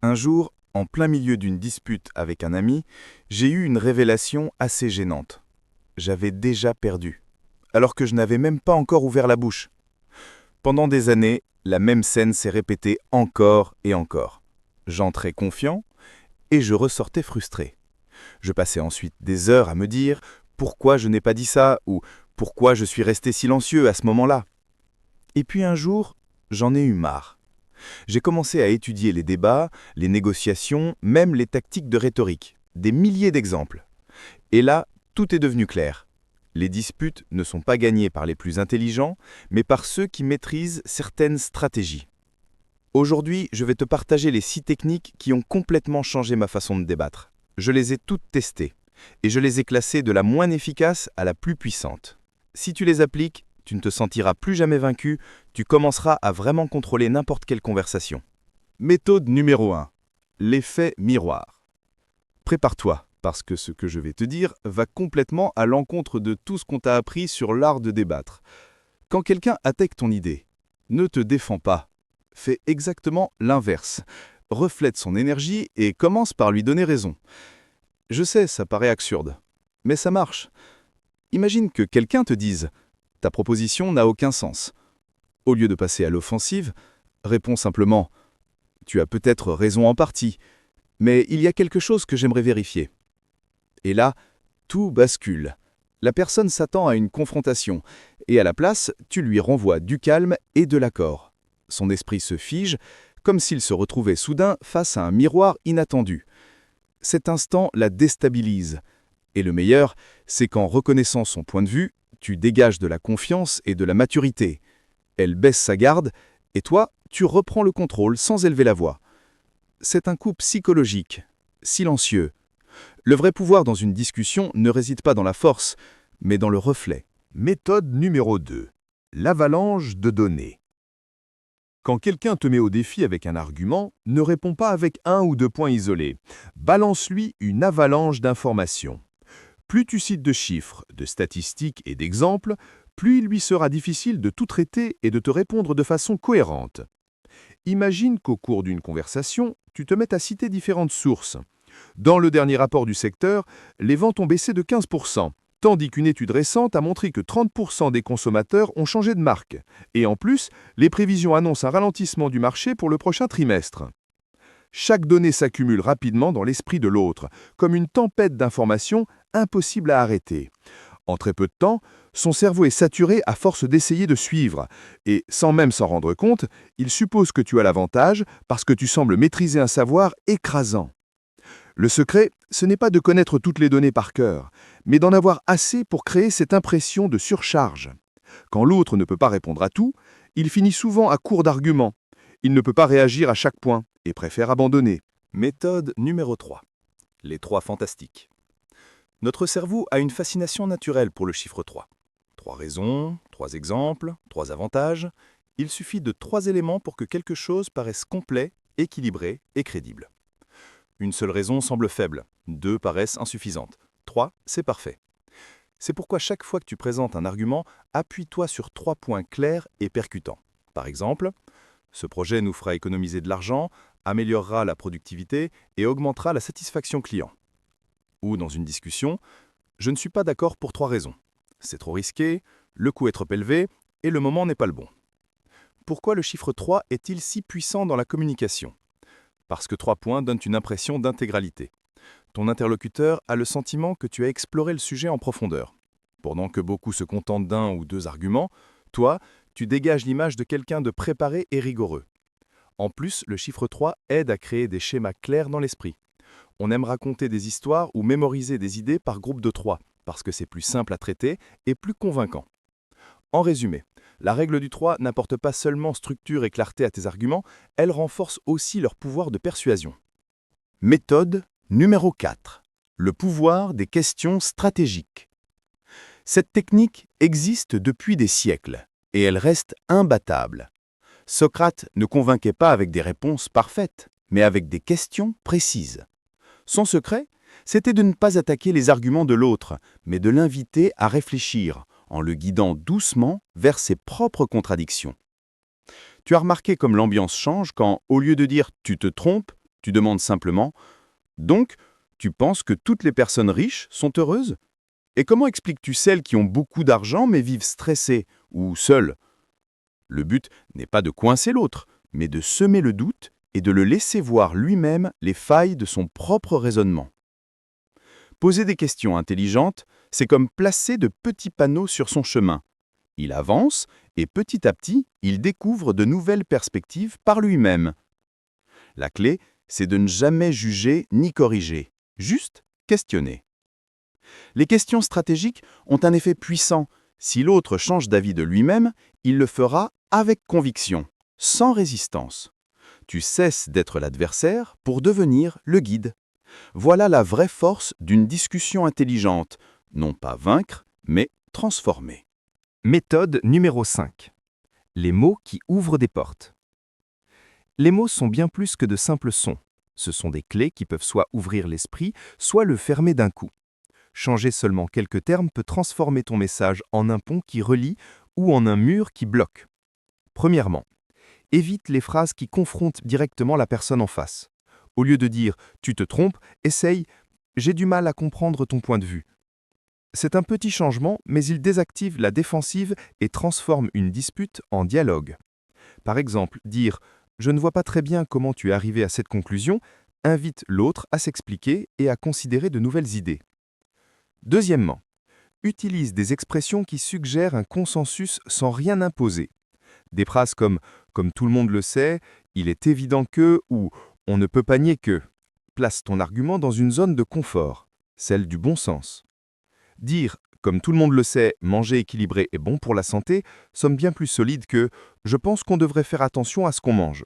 Un jour, en plein milieu d'une dispute avec un ami, j'ai eu une révélation assez gênante. J'avais déjà perdu, alors que je n'avais même pas encore ouvert la bouche. Pendant des années, la même scène s'est répétée encore et encore. J'entrais confiant et je ressortais frustré. Je passais ensuite des heures à me dire pourquoi je n'ai pas dit ça ou pourquoi je suis resté silencieux à ce moment-là. Et puis un jour, j'en ai eu marre. J'ai commencé à étudier les débats, les négociations, même les tactiques de rhétorique, des milliers d'exemples. Et là, tout est devenu clair. Les disputes ne sont pas gagnées par les plus intelligents, mais par ceux qui maîtrisent certaines stratégies. Aujourd'hui, je vais te partager les 6 techniques qui ont complètement changé ma façon de débattre. Je les ai toutes testées, et je les ai classées de la moins efficace à la plus puissante. Si tu les appliques, tu ne te sentiras plus jamais vaincu, tu commenceras à vraiment contrôler n'importe quelle conversation. Méthode numéro 1. L'effet miroir. Prépare-toi, parce que ce que je vais te dire va complètement à l'encontre de tout ce qu'on t'a appris sur l'art de débattre. Quand quelqu'un attaque ton idée, ne te défends pas. Fais exactement l'inverse. Reflète son énergie et commence par lui donner raison. Je sais, ça paraît absurde, mais ça marche. Imagine que quelqu'un te dise « ta proposition n'a aucun sens ». Au lieu de passer à l'offensive, réponds simplement « tu as peut-être raison en partie, mais il y a quelque chose que j'aimerais vérifier ». Et là, tout bascule. La personne s'attend à une confrontation, et à la place, tu lui renvoies du calme et de l'accord. Son esprit se fige, comme s'il se retrouvait soudain face à un miroir inattendu. Cet instant la déstabilise. Et le meilleur, c'est qu'en reconnaissant son point de vue, tu dégages de la confiance et de la maturité. Elle baisse sa garde, et toi, tu reprends le contrôle sans élever la voix. C'est un coup psychologique, silencieux. Le vrai pouvoir dans une discussion ne réside pas dans la force, mais dans le reflet. Méthode numéro 2. L'avalanche de données. Quand quelqu'un te met au défi avec un argument, ne réponds pas avec 1 ou 2 points isolés. Balance-lui une avalanche d'informations. Plus tu cites de chiffres, de statistiques et d'exemples, plus il lui sera difficile de tout traiter et de te répondre de façon cohérente. Imagine qu'au cours d'une conversation, tu te mettes à citer différentes sources. Dans le dernier rapport du secteur, les ventes ont baissé de 15%, tandis qu'une étude récente a montré que 30% des consommateurs ont changé de marque. Et en plus, les prévisions annoncent un ralentissement du marché pour le prochain trimestre. Chaque donnée s'accumule rapidement dans l'esprit de l'autre, comme une tempête d'informations impossible à arrêter. En très peu de temps, son cerveau est saturé à force d'essayer de suivre, et sans même s'en rendre compte, il suppose que tu as l'avantage parce que tu sembles maîtriser un savoir écrasant. Le secret, ce n'est pas de connaître toutes les données par cœur, mais d'en avoir assez pour créer cette impression de surcharge. Quand l'autre ne peut pas répondre à tout, il finit souvent à court d'arguments. Il ne peut pas réagir à chaque point et préfère abandonner. Méthode numéro 3. Les 3 fantastiques. Notre cerveau a une fascination naturelle pour le chiffre 3. 3 raisons, 3 exemples, 3 avantages. Il suffit de 3 éléments pour que quelque chose paraisse complet, équilibré et crédible. Une seule raison semble faible, 2 paraissent insuffisantes, 3, c'est parfait. C'est pourquoi chaque fois que tu présentes un argument, appuie-toi sur 3 points clairs et percutants. Par exemple, ce projet nous fera économiser de l'argent, améliorera la productivité et augmentera la satisfaction client. Ou dans une discussion, je ne suis pas d'accord pour 3 raisons. C'est trop risqué, le coût est trop élevé et le moment n'est pas le bon. Pourquoi le chiffre 3 est-il si puissant dans la communication ? Parce que 3 points donnent une impression d'intégralité. Ton interlocuteur a le sentiment que tu as exploré le sujet en profondeur. Pendant que beaucoup se contentent d'1 ou 2 arguments, toi, tu dégages l'image de quelqu'un de préparé et rigoureux. En plus, le chiffre 3 aide à créer des schémas clairs dans l'esprit. On aime raconter des histoires ou mémoriser des idées par groupe de 3, parce que c'est plus simple à traiter et plus convaincant. En résumé, la règle du 3 n'apporte pas seulement structure et clarté à tes arguments, elle renforce aussi leur pouvoir de persuasion. Méthode numéro 4. Le pouvoir des questions stratégiques. Cette technique existe depuis des siècles, et elle reste imbattable. Socrate ne convainquait pas avec des réponses parfaites, mais avec des questions précises. Son secret, c'était de ne pas attaquer les arguments de l'autre, mais de l'inviter à réfléchir, en le guidant doucement vers ses propres contradictions. Tu as remarqué comme l'ambiance change quand, au lieu de dire « tu te trompes », Tu demandes simplement « Donc, tu penses que toutes les personnes riches sont heureuses? Et comment expliques-tu celles qui ont beaucoup d'argent mais vivent stressées ou seules ?» Le but n'est pas de coincer l'autre, mais de semer le doute et de le laisser voir lui-même les failles de son propre raisonnement. Poser des questions intelligentes, c'est comme placer de petits panneaux sur son chemin. Il avance et petit à petit, il découvre de nouvelles perspectives par lui-même. La clé, c'est de ne jamais juger ni corriger, juste questionner. Les questions stratégiques ont un effet puissant. Si l'autre change d'avis de lui-même, il le fera avec conviction, sans résistance. Tu cesses d'être l'adversaire pour devenir le guide. Voilà la vraie force d'une discussion intelligente, non pas vaincre, mais transformer. Méthode numéro 5. Les mots qui ouvrent des portes. Les mots sont bien plus que de simples sons. Ce sont des clés qui peuvent soit ouvrir l'esprit, soit le fermer d'un coup. Changer seulement quelques termes peut transformer ton message en un pont qui relie ou en un mur qui bloque. Premièrement, évite les phrases qui confrontent directement la personne en face. Au lieu de dire « tu te trompes », essaye « j'ai du mal à comprendre ton point de vue ». C'est un petit changement, mais il désactive la défensive et transforme une dispute en dialogue. Par exemple, dire « je ne vois pas très bien comment tu es arrivé à cette conclusion » invite l'autre à s'expliquer et à considérer de nouvelles idées. Deuxièmement, utilise des expressions qui suggèrent un consensus sans rien imposer. Des phrases comme « comme tout le monde le sait »,« il est évident que » ou « on ne peut pas nier que ». Place ton argument dans une zone de confort, celle du bon sens. Dire « comme tout le monde le sait, manger équilibré est bon pour la santé » sonne bien plus solide que « je pense qu'on devrait faire attention à ce qu'on mange ».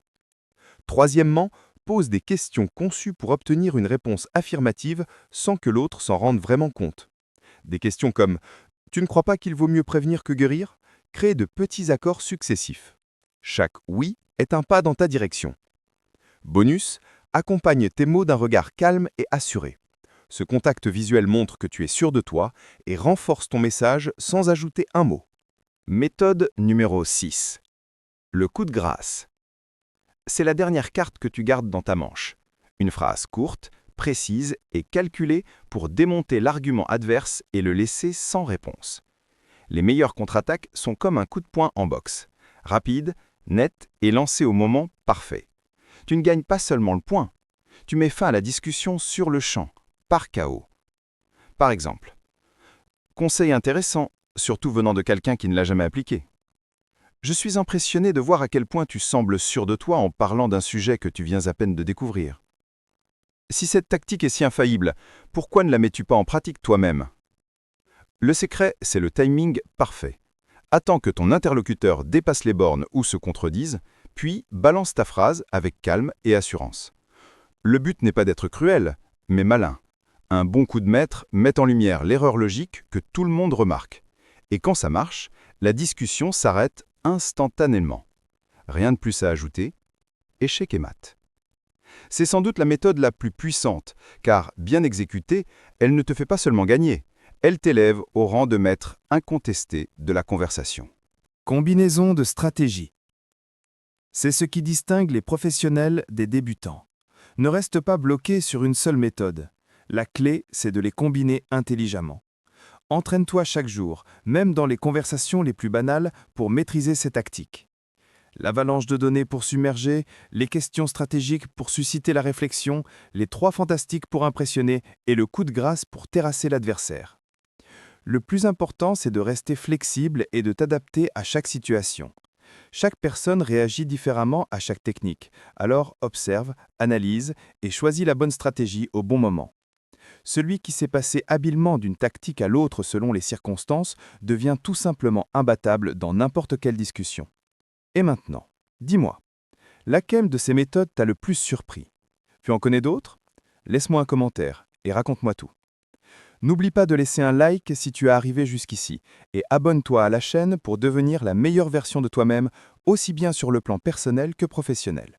Troisièmement, pose des questions conçues pour obtenir une réponse affirmative sans que l'autre s'en rende vraiment compte. Des questions comme « tu ne crois pas qu'il vaut mieux prévenir que guérir ?» crée de petits accords successifs. Chaque « oui » est un pas dans ta direction. Bonus, accompagne tes mots d'un regard calme et assuré. Ce contact visuel montre que tu es sûr de toi et renforce ton message sans ajouter un mot. Méthode numéro 6. Le coup de grâce. C'est la dernière carte que tu gardes dans ta manche. Une phrase courte, précise et calculée pour démonter l'argument adverse et le laisser sans réponse. Les meilleures contre-attaques sont comme un coup de poing en boxe. Rapide, net et lancé au moment parfait. Tu ne gagnes pas seulement le point, tu mets fin à la discussion sur le champ, par KO. Par exemple, conseil intéressant, surtout venant de quelqu'un qui ne l'a jamais appliqué. Je suis impressionné de voir à quel point tu sembles sûr de toi en parlant d'un sujet que tu viens à peine de découvrir. Si cette tactique est si infaillible, pourquoi ne la mets-tu pas en pratique toi-même? Le secret, c'est le timing parfait. Attends que ton interlocuteur dépasse les bornes ou se contredise, puis balance ta phrase avec calme et assurance. Le but n'est pas d'être cruel, mais malin. Un bon coup de maître met en lumière l'erreur logique que tout le monde remarque. Et quand ça marche, la discussion s'arrête instantanément. Rien de plus à ajouter, échec et mat. C'est sans doute la méthode la plus puissante, car, bien exécutée, elle ne te fait pas seulement gagner, elle t'élève au rang de maître incontesté de la conversation. Combinaison de stratégies. C'est ce qui distingue les professionnels des débutants. Ne reste pas bloqué sur une seule méthode. La clé, c'est de les combiner intelligemment. Entraîne-toi chaque jour, même dans les conversations les plus banales, pour maîtriser ces tactiques. L'avalanche de données pour submerger, les questions stratégiques pour susciter la réflexion, les 3 fantastiques pour impressionner et le coup de grâce pour terrasser l'adversaire. Le plus important, c'est de rester flexible et de t'adapter à chaque situation. Chaque personne réagit différemment à chaque technique, alors observe, analyse et choisis la bonne stratégie au bon moment. Celui qui sait passer habilement d'une tactique à l'autre selon les circonstances devient tout simplement imbattable dans n'importe quelle discussion. Et maintenant, dis-moi, laquelle de ces méthodes t'a le plus surpris? Tu en connais d'autres? Laisse-moi un commentaire et raconte-moi tout. N'oublie pas de laisser un like si tu es arrivé jusqu'ici et abonne-toi à la chaîne pour devenir la meilleure version de toi-même, aussi bien sur le plan personnel que professionnel.